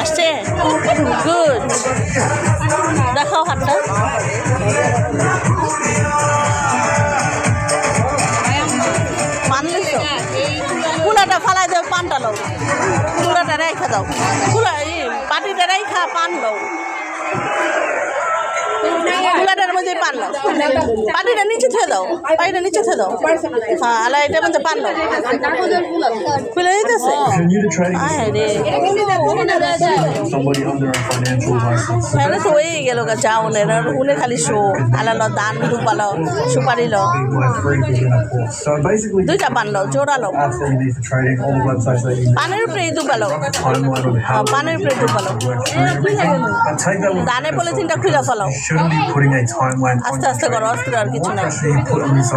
আসছে গুড দেখাও হাতটা মানলিস কুলাটা ফালাই দাও পানটা লও কুলাটা রেখা দাও কুলা পাটিটা রেখা পান লও কুলাটার মধ্যে পান লও পাটিটা নিচে থুয়ে দাও পাটিটা নিচে থুয়ে দাও হ্যাঁ আলা এটার মধ্যে পান লও খুলে দিতেছে হ্যাঁ তো হয়ে গেল গা যাওনের আর উনি খালি শো আলালো দান ডুবালো সুপারি লো দুইটা পান লও জোড়া লও পানের উপরে ডুবালো পানের উপরে ডুবালো দানের পলিথিনটা খুলে ফেলো আস্তে আস্তে করো আস্তে আর কিছু নাই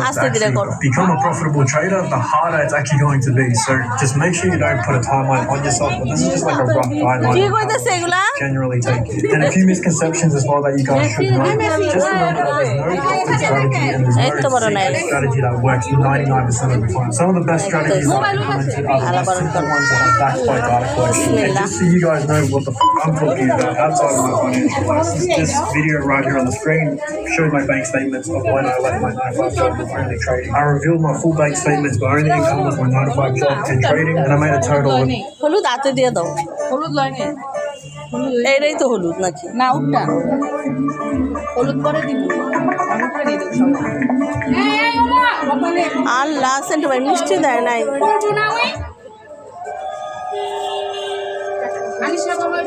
আস্তে ধীরে করো become a profitable trader, the harder it's actually going to be. So just make sure you don't put a timeline on yourself. But this is just like a rough guideline. Generally take it. And a few misconceptions as well that you guys should know. Just remember that there's no golden strategy and there's no single strategy that works 99% of the time. Some of the best strategies that are implemented are the simple ones that are backed by data collection. And just so you guys know what the I'm talking about outside of my financial license, this video right here on the screen showed my bank statements of when I left my 9-to-5 job and only trading. I revealed my full bank statements, but only income was my 9-to-5 job and trading, and I made a total of... হলুদ হাতে দিয়ে দাও হলুদ লয়নি এইটাই তো হলুদ নাকি না উঠটা হলুদ পরে দিব আল্লাহ সেন্ট ভাই মিষ্টি দেয় নাই আনিশা বাবা